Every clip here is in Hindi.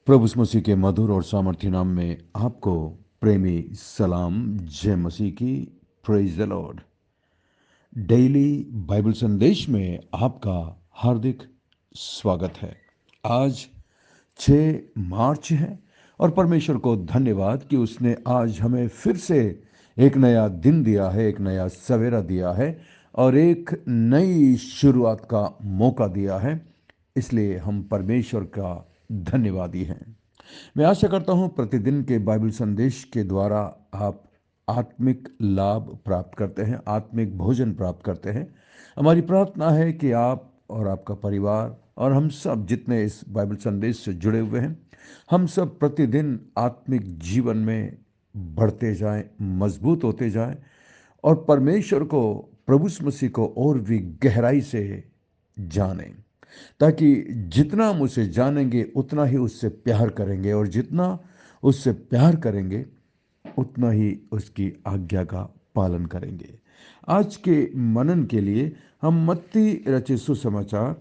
प्रभु यीशु मसीह के मधुर और सामर्थ्य नाम में आपको प्रेमी सलाम। जय मसीह की। Praise the Lord. Daily Bible संदेश में आपका हार्दिक स्वागत है। आज 6 मार्च है और परमेश्वर को धन्यवाद कि उसने आज हमें फिर से एक नया दिन दिया है, एक नया सवेरा दिया है और एक नई शुरुआत का मौका दिया है। इसलिए हम परमेश्वर का धन्यवादी हैं। मैं आशा करता हूं प्रतिदिन के बाइबल संदेश के द्वारा आप आत्मिक लाभ प्राप्त करते हैं, आत्मिक भोजन प्राप्त करते हैं। हमारी प्रार्थना है कि आप और आपका परिवार और हम सब जितने इस बाइबल संदेश से जुड़े हुए हैं, हम सब प्रतिदिन आत्मिक जीवन में बढ़ते जाएं, मजबूत होते जाएं और परमेश्वर को, प्रभु यीशु मसीह को और भी गहराई से जानें, ताकि जितना हम उसे जानेंगे उतना ही उससे प्यार करेंगे और जितना उससे प्यार करेंगे उतना ही उसकी आज्ञा का पालन करेंगे। आज के मनन के लिए हम मत्ती रचित सुसमाचार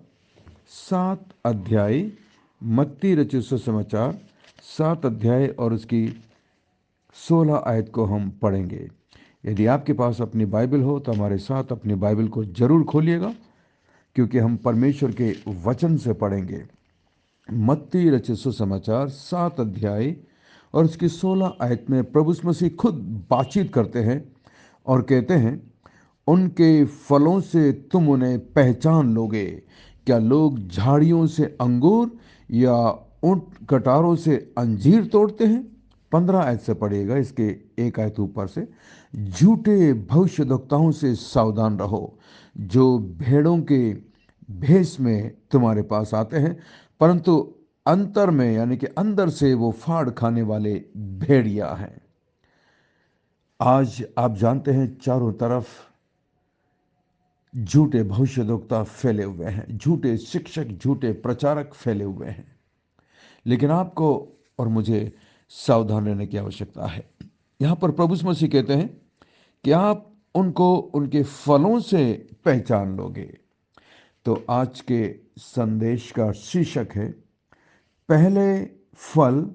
7 अध्याय, मत्ती रचित सुसमाचार 7 अध्याय और उसकी 16 आयत को हम पढ़ेंगे। यदि आपके पास अपनी बाइबल हो तो हमारे साथ अपनी बाइबल को जरूर खोलिएगा, क्योंकि हम परमेश्वर के वचन से पढ़ेंगे। मत्ती रचित सुसमाचार 7 अध्याय और उसकी 16 आयत में प्रभु यीशु मसीह खुद बातचीत करते हैं और कहते हैं, उनके फलों से तुम उन्हें पहचान लोगे। क्या लोग झाड़ियों से अंगूर या ऊंट कटारों से अंजीर तोड़ते हैं? 15 आयत से पढ़िएगा, इसके एक आयत ऊपर से। झूठे भविष्यद्वक्ताओं से सावधान रहो, जो भेड़ों के भेष में तुम्हारे पास आते हैं, परंतु अंतर में यानी कि अंदर से वो फाड़ खाने वाले भेड़िया हैं। आज आप जानते हैं चारों तरफ झूठे भविष्यद्वक्ता फैले हुए हैं, झूठे शिक्षक, झूठे प्रचारक फैले हुए हैं। लेकिन आपको और मुझे सावधान रहने की आवश्यकता है। यहां पर प्रभु यीशु मसीह कहते हैं कि आप उनको उनके फलों से पहचान लोगे। तो आज के संदेश का शीर्षक है, पहले फल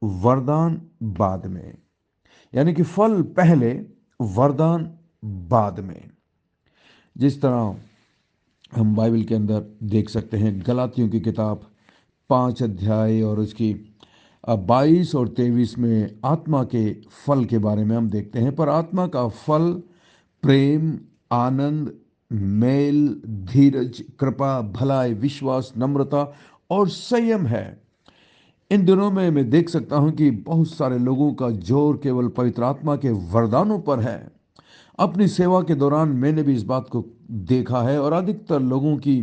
वरदान बाद में। यानी कि फल पहले, वरदान बाद में। जिस तरह हम बाइबल के अंदर देख सकते हैं, गलातियों की किताब 5 अध्याय और उसकी 22 और 23 में आत्मा के फल के बारे में हम देखते हैं। पर आत्मा का फल प्रेम, आनंद, मेल, धीरज, कृपा, भलाई, विश्वास, नम्रता और संयम है। इन दिनों में मैं देख सकता हूं कि बहुत सारे लोगों का जोर केवल पवित्र आत्मा के वरदानों पर है। अपनी सेवा के दौरान मैंने भी इस बात को देखा है और अधिकतर लोगों की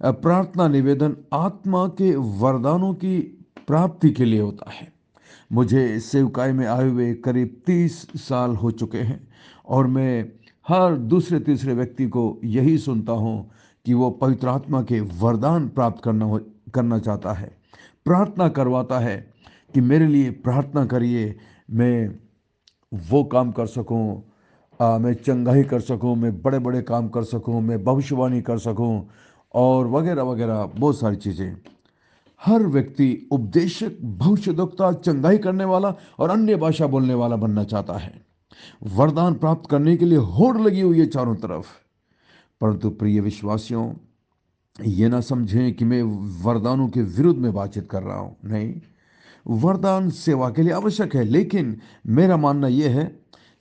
प्रार्थना निवेदन आत्मा के वरदानों की प्राप्ति के लिए होता है। मुझे सेवकाई में आए हुए करीब 30 साल हो चुके हैं और मैं हर दूसरे तीसरे व्यक्ति को यही सुनता हूं कि वो पवित्र आत्मा के वरदान प्राप्त करना चाहता है, प्रार्थना करवाता है कि मेरे लिए प्रार्थना करिए, मैं वो काम कर सकूं, मैं चंगाई कर सकूं, मैं बड़े बड़े काम कर सकूं, मैं भविष्यवाणी कर सकूं और वगैरह वगैरह बहुत सारी चीज़ें। हर व्यक्ति उपदेशक, भविष्यद्वक्ता, चंगाई करने वाला और अन्य भाषा बोलने वाला बनना चाहता है। वरदान प्राप्त करने के लिए होड़ लगी हुई है चारों तरफ। परंतु प्रिय विश्वासियों, ये ना समझें कि मैं वरदानों के विरुद्ध में बातचीत कर रहा हूं। नहीं, वरदान सेवा के लिए आवश्यक है, लेकिन मेरा मानना यह है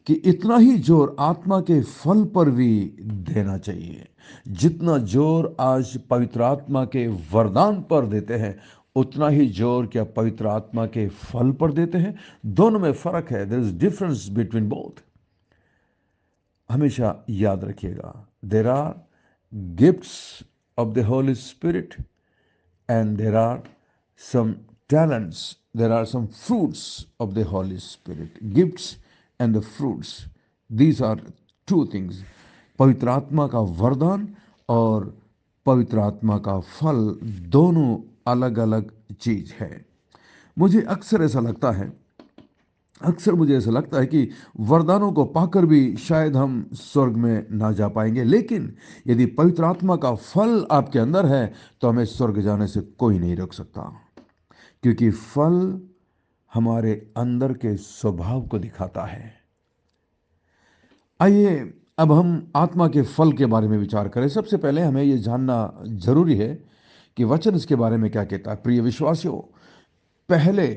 कि इतना ही जोर आत्मा के फल पर भी देना चाहिए। जितना जोर आज पवित्र आत्मा के वरदान पर देते हैं, उतना ही जोर क्या पवित्र आत्मा के फल पर देते हैं? दोनों में फर्क है। There is difference between both. हमेशा याद रखिएगा, there are gifts of the Holy Spirit and there are some talents, there are some fruits of the Holy Spirit. Gifts and the fruits, these are two things. पवित्र आत्मा का वरदान और पवित्र आत्मा का फल दोनों अलग अलग चीज है। अक्सर मुझे ऐसा लगता है कि वरदानों को पाकर भी शायद हम स्वर्ग में ना जा पाएंगे, लेकिन यदि पवित्र आत्मा का फल आपके अंदर है तो हमें स्वर्ग जाने से कोई नहीं रोक सकता। क्योंकि फल हमारे अंदर के स्वभाव को दिखाता है। आइए अब हम आत्मा के फल के बारे में विचार करें। सबसे पहले हमें यह जानना जरूरी है कि वचन इसके बारे में क्या कहता है। प्रिय विश्वासियों, पहले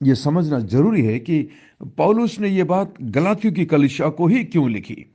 यह समझना जरूरी है कि पौलुस ने यह बात गलातियों की कलीसिया को ही क्यों लिखी।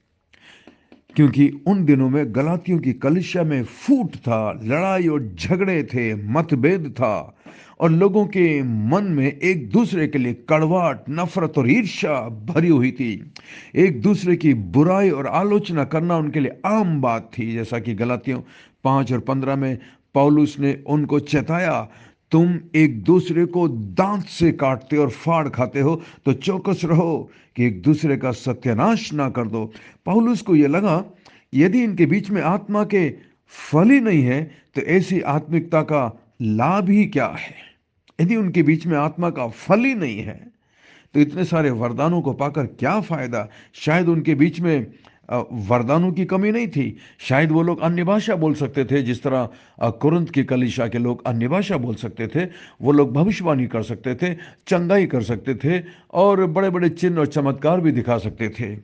क्योंकि उन दिनों में गलातियों की कलीसिया में फूट था, लड़ाई और झगड़े थे, मतभेद था, और लोगों के मन में एक दूसरे के लिए कड़वाहट, नफरत और ईर्ष्या भरी हुई थी। एक दूसरे की बुराई और आलोचना करना उनके लिए आम बात थी। जैसा कि गलातियों 5 और 15 में पौलुस ने उनको चेताया, तुम एक दूसरे को दांत से काटते और फाड़ खाते हो, तो चौकस रहो कि एक दूसरे का सत्यानाश ना कर दो। पौलुस को यह लगा, यदि इनके बीच में आत्मा के फल ही नहीं है तो ऐसी आत्मिकता का लाभ ही क्या है। यदि उनके बीच में आत्मा का फल ही नहीं है तो इतने सारे वरदानों को पाकर क्या फायदा। शायद उनके बीच में वरदानों की कमी नहीं थी। शायद वो लोग अन्य भाषा बोल सकते थे, जिस तरह कुरिन्थ की कलीसिया के लोग अन्य भाषा बोल सकते थे। वो लोग भविष्यवाणी कर सकते थे, चंगाई कर सकते थे, और बड़े बड़े चिन्ह और चमत्कार भी दिखा सकते थे।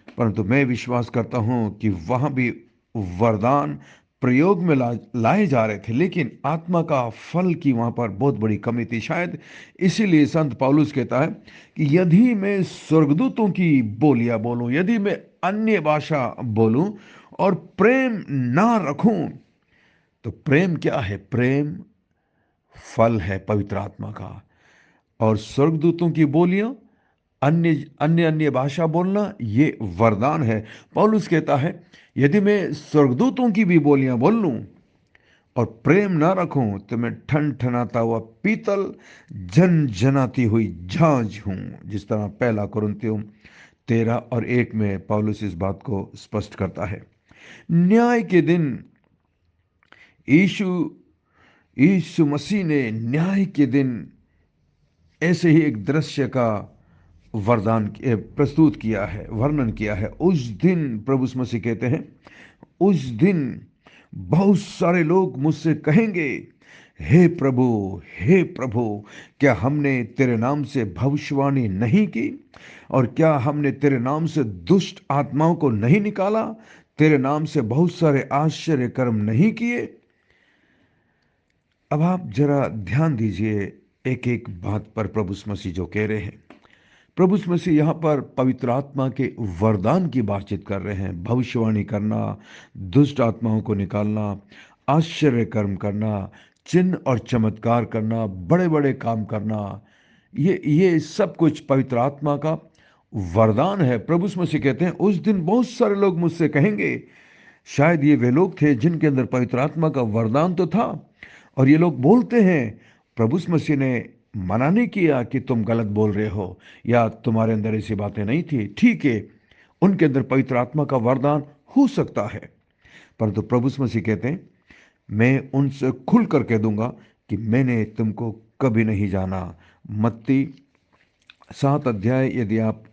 परंतु मैं विश्वास करता हूं कि वहां भी वरदान प्रयोग में लाए जा रहे थे, लेकिन आत्मा का फल की वहां पर बहुत बड़ी कमी थी। शायद इसीलिए संत पौलुस कहता है कि यदि मैं स्वर्गदूतों की बोलियां बोलूं, यदि मैं अन्य भाषा बोलूं और प्रेम ना रखूं, तो प्रेम क्या है? प्रेम फल है पवित्र आत्मा का। और स्वर्गदूतों की बोलियां, अन्य अन्य अन्य भाषा बोलना, ये वरदान है। पौलुस कहता है, यदि मैं स्वर्गदूतों की भी बोलियां बोल लूं और प्रेम ना रखूं, तो मैं ठन ठनाता हुआ पीतल, जन जनाती हुई झांझ हूं। जिस तरह पहला कुरिन्थियों 13 और 1 में पौलुस इस बात को स्पष्ट करता है। न्याय के दिन यीशु यीशु मसीह ने न्याय के दिन ऐसे ही एक दृश्य का वरदान प्रस्तुत किया है, वर्णन किया है। उस दिन प्रभु यीशु मसीह कहते हैं, उस दिन बहुत सारे लोग मुझसे कहेंगे, हे प्रभु, क्या हमने तेरे नाम से भविष्यवाणी नहीं की, और क्या हमने तेरे नाम से दुष्ट आत्माओं को नहीं निकाला, तेरे नाम से बहुत सारे आश्चर्य कर्म नहीं किए। अब आप जरा ध्यान दीजिए एक एक बात पर प्रभु यीशु मसीह जो कह रहे हैं। प्रभु यीशु मसीह यहाँ पर पवित्र आत्मा के वरदान की बातचीत कर रहे हैं। भविष्यवाणी करना, दुष्ट आत्माओं को निकालना, आश्चर्य कर्म करना, चिन्ह और चमत्कार करना, बड़े बड़े काम करना, ये सब कुछ पवित्र आत्मा का वरदान है। प्रभु यीशु मसीह कहते हैं, उस दिन बहुत सारे लोग मुझसे कहेंगे। शायद ये वे लोग थे जिनके अंदर पवित्र आत्मा का वरदान तो था, और ये लोग बोलते हैं, प्रभु यीशु मसीह ने मना नहीं किया कि तुम गलत बोल रहे हो या तुम्हारे अंदर ऐसी बातें नहीं थी। ठीक है, उनके अंदर पवित्र आत्मा का वरदान हो सकता है, परंतु प्रभु यीशु मसीह कहते हैं, मैं उनसे खुल कर कह दूंगा कि मैंने तुमको कभी नहीं जाना। मत्ती 7 अध्याय यदि आप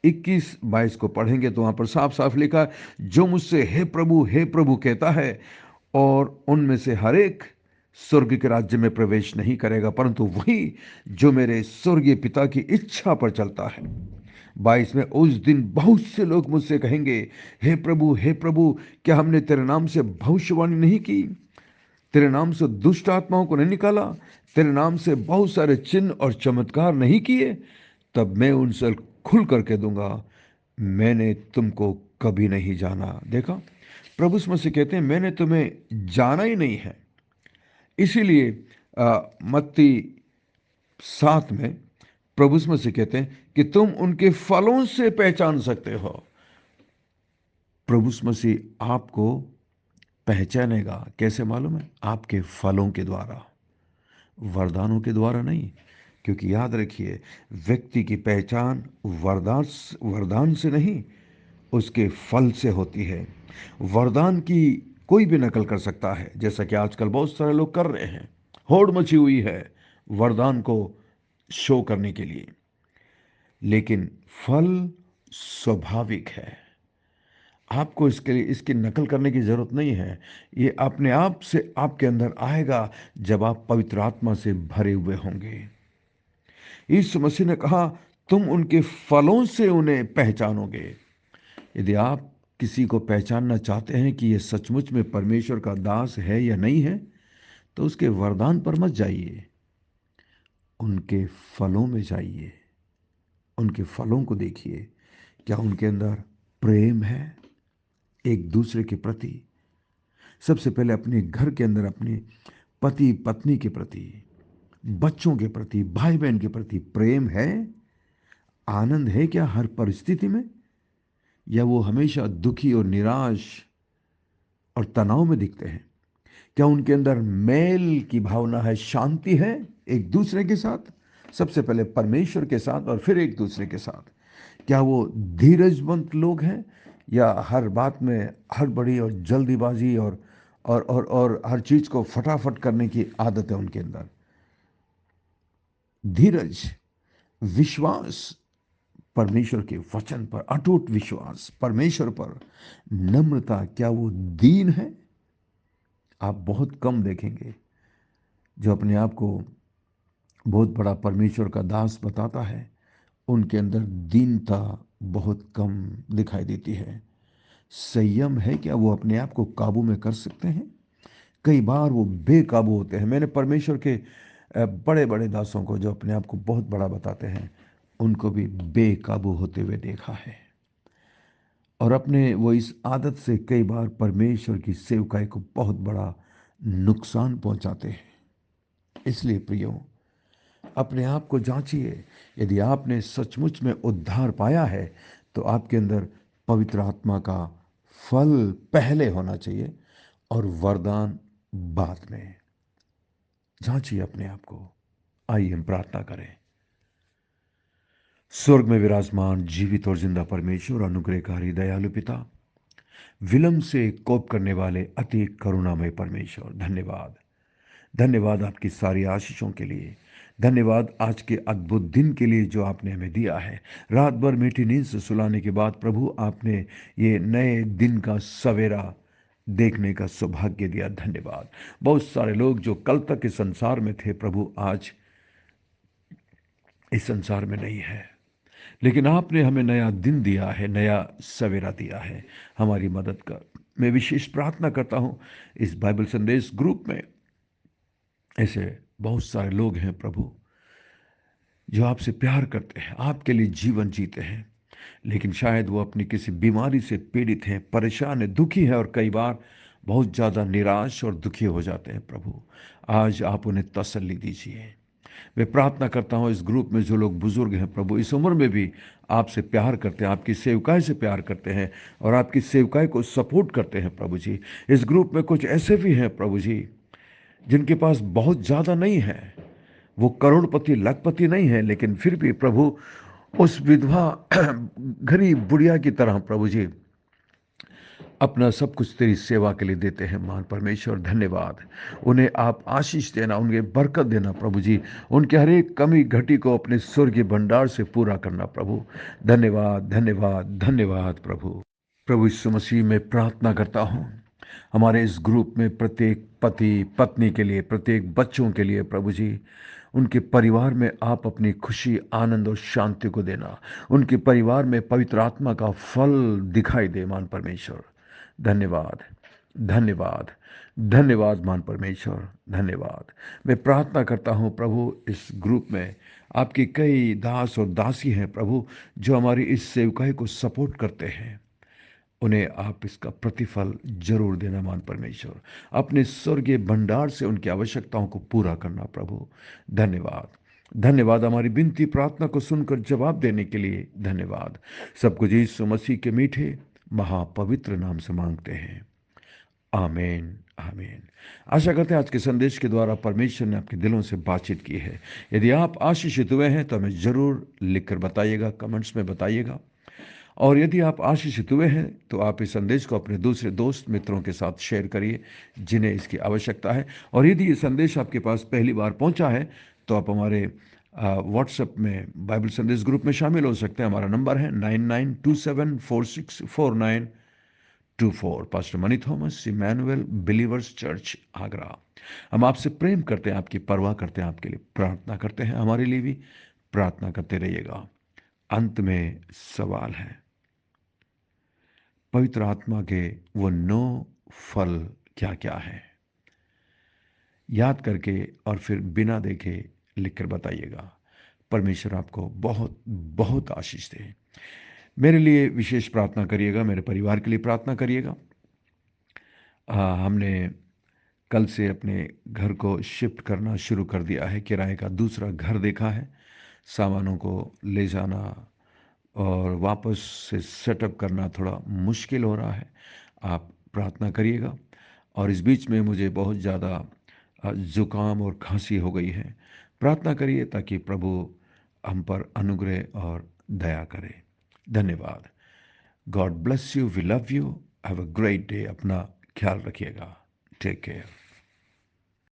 21-22 को पढ़ेंगे तो वहां पर साफ साफ लिखा है, जो मुझसे हे प्रभु कहता है, और उनमें से हर एक स्वर्ग के राज्य में प्रवेश नहीं करेगा, परंतु वही जो मेरे स्वर्गीय पिता की इच्छा पर चलता है। 22 में, उस दिन बहुत से लोग मुझसे कहेंगे, हे प्रभु, क्या हमने तेरे नाम से भविष्यवाणी नहीं की, तेरे नाम से दुष्ट आत्माओं को नहीं निकाला, तेरे नाम से बहुत सारे चिन्ह और चमत्कार नहीं किए? तब मैं उनसे खुल करके दूंगा, मैंने तुमको कभी नहीं जाना। देखा, प्रभु यीशु मसीह कहते हैं, मैंने तुम्हें जाना ही नहीं है। इसीलिए मत्ती 7 में प्रभु यीशु मसीह कहते हैं कि तुम उनके फलों से पहचान सकते हो। प्रभु यीशु मसीह आपको पहचानेगा कैसे मालूम है? आपके फलों के द्वारा, वरदानों के द्वारा नहीं। क्योंकि याद रखिए, व्यक्ति की पहचान वरदान से नहीं, उसके फल से होती है। वरदान की कोई भी नकल कर सकता है, जैसा कि आजकल बहुत सारे लोग कर रहे हैं। होड़ मची हुई है वरदान को शो करने के लिए, लेकिन फल स्वाभाविक है। आपको इसके लिए इसकी नकल करने की ज़रूरत नहीं है। ये अपने आप से आपके अंदर आएगा जब आप पवित्र आत्मा से भरे हुए होंगे। यीशु मसीह ने कहा, तुम उनके फलों से उन्हें पहचानोगे। यदि आप किसी को पहचानना चाहते हैं कि यह सचमुच में परमेश्वर का दास है या नहीं है, तो उसके वरदान पर मत जाइए, उनके फलों में जाइए। उनके फलों को देखिए। क्या उनके अंदर प्रेम है एक दूसरे के प्रति? सबसे पहले अपने घर के अंदर अपने पति पत्नी के प्रति, बच्चों के प्रति, भाई बहन के प्रति प्रेम है? आनंद है क्या हर परिस्थिति में? या वो हमेशा दुखी और निराश और तनाव में दिखते हैं? क्या उनके अंदर मेल की भावना है, शांति है एक दूसरे के साथ? सबसे पहले परमेश्वर के साथ और फिर एक दूसरे के साथ। क्या वो धीरजवंत लोग हैं, या हर बात में हड़बड़ी और जल्दीबाजी और हर चीज को फटाफट करने की आदत है उनके अंदर? धीरज, विश्वास परमेश्वर के वचन पर, अटूट विश्वास परमेश्वर पर, नम्रता, क्या वो दीन है? आप बहुत कम देखेंगे जो अपने आप को बहुत बड़ा परमेश्वर का दास बताता है, उनके अंदर दीनता बहुत कम दिखाई देती है। संयम है क्या वो अपने आप को काबू में कर सकते हैं? कई बार वो बेकाबू होते हैं। मैंने परमेश्वर के बड़े बड़े दासों को जो अपने आप को बहुत बड़ा बताते हैं, उनको भी बेकाबू होते हुए देखा है। और अपने वो इस आदत से कई बार परमेश्वर की सेवकाई को बहुत बड़ा नुकसान पहुंचाते हैं। इसलिए प्रियो, अपने आप को जांचिए। यदि आपने सचमुच में उद्धार पाया है, तो आपके अंदर पवित्र आत्मा का फल पहले होना चाहिए और वरदान बाद में। जांचिए अपने आप को। आइए हम प्रार्थना करें। स्वर्ग में विराजमान जीवित और जिंदा परमेश्वर, अनुग्रहकारी दयालु पिता, विलंब से कोप करने वाले अति करुणामय परमेश्वर, धन्यवाद। धन्यवाद आपकी सारी आशीषों के लिए। धन्यवाद आज के अद्भुत दिन के लिए जो आपने हमें दिया है। रात भर मीठी नींद से सुलाने के बाद प्रभु आपने ये नए दिन का सवेरा देखने का सौभाग्य दिया। धन्यवाद। बहुत सारे लोग जो कल तक इस संसार में थे प्रभु, आज इस संसार में नहीं है, लेकिन आपने हमें नया दिन दिया है, नया सवेरा दिया है। हमारी मदद कर। मैं विशेष प्रार्थना करता हूं, इस बाइबल संदेश ग्रुप में ऐसे बहुत सारे लोग हैं प्रभु जो आपसे प्यार करते हैं, आपके लिए जीवन जीते हैं, लेकिन शायद वो अपनी किसी बीमारी से पीड़ित हैं, परेशान हैं, दुखी हैं और कई बार बहुत ज़्यादा निराश और दुखी हो जाते हैं। प्रभु आज आप उन्हें तसल्ली दीजिए। मैं प्रार्थना करता हूँ इस ग्रुप में जो लोग बुजुर्ग हैं प्रभु, इस उम्र में भी आपसे प्यार करते हैं, आपकी सेवकाई से प्यार करते हैं और आपकी सेवकाई को सपोर्ट करते हैं प्रभु जी। इस ग्रुप में कुछ ऐसे भी हैं प्रभु जी जिनके पास बहुत ज़्यादा नहीं है, वो करोड़पति लखपति नहीं है, लेकिन फिर भी प्रभु उस विधवा गरीब बुढ़िया की तरह प्रभु जी अपना सब कुछ तेरी सेवा के लिए देते हैं। महान परमेश्वर धन्यवाद। उन्हें आप आशीष देना, उन्हें बरकत देना प्रभु जी। उनके हर एक कमी घटी को अपने स्वर्गीय भंडार से पूरा करना प्रभु। धन्यवाद धन्यवाद धन्यवाद प्रभु। प्रभु यीशु मसीह में प्रार्थना करता हूँ हमारे इस ग्रुप में प्रत्येक पति पत्नी के लिए, प्रत्येक बच्चों के लिए प्रभु जी, उनके परिवार में आप अपनी खुशी, आनंद और शांति को देना। उनके परिवार में पवित्र आत्मा का फल दिखाई दे। मान परमेश्वर धन्यवाद धन्यवाद धन्यवाद। मान परमेश्वर धन्यवाद। मैं प्रार्थना करता हूँ प्रभु इस ग्रुप में आपके कई दास और दासी हैं प्रभु, जो हमारी इस सेवकाई को सपोर्ट करते हैं। उन्हें आप इसका प्रतिफल जरूर देना। मान परमेश्वर अपने स्वर्गीय भंडार से उनकी आवश्यकताओं को पूरा करना प्रभु। धन्यवाद धन्यवाद। हमारी विनती प्रार्थना को सुनकर जवाब देने के लिए धन्यवाद। सब कुछ यीशु मसीह के मीठे महापवित्र नाम से मांगते हैं, आमीन आमीन। आशा करते हैं आज के संदेश के द्वारा परमेश्वर ने आपके दिलों से बातचीत की है। यदि आप आशीषित हुए हैं तो हमें जरूर लिखकर बताइएगा, कमेंट्स में बताइएगा। और यदि आप आशीषित हुए हैं तो आप इस संदेश को अपने दूसरे दोस्त मित्रों के साथ शेयर करिए जिन्हें इसकी आवश्यकता है। और यदि ये संदेश आपके पास पहली बार पहुंचा है तो आप हमारे व्हाट्सएप में बाइबल संदेश ग्रुप में शामिल हो सकते हैं। हमारा नंबर है 99274649 24। Pastor Mani Thomas, Emmanuel believers church, Agra. हम आपसे प्रेम करते हैं, आपकी परवाह करते हैं, आपके लिए प्रार्थना करते हैं। हमारे लिए भी प्रार्थना करते रहिएगा। अंत में सवाल है, पवित्र आत्मा के वो 9 फल क्या क्या है? याद करके और फिर बिना देखे लिखकर बताइएगा। परमेश्वर आपको बहुत बहुत आशीष दे। मेरे लिए विशेष प्रार्थना करिएगा, मेरे परिवार के लिए प्रार्थना करिएगा। हमने कल से अपने घर को शिफ्ट करना शुरू कर दिया है, किराए का दूसरा घर देखा है। सामानों को ले जाना और वापस से सेटअप करना थोड़ा मुश्किल हो रहा है। आप प्रार्थना करिएगा। और इस बीच में मुझे बहुत ज़्यादा ज़ुकाम और खांसी हो गई है। प्रार्थना करिए ताकि प्रभु हम पर अनुग्रह और दया करे। धन्यवाद। God bless you, we love you, have a great day. अपना ख्याल रखिएगा। Take care.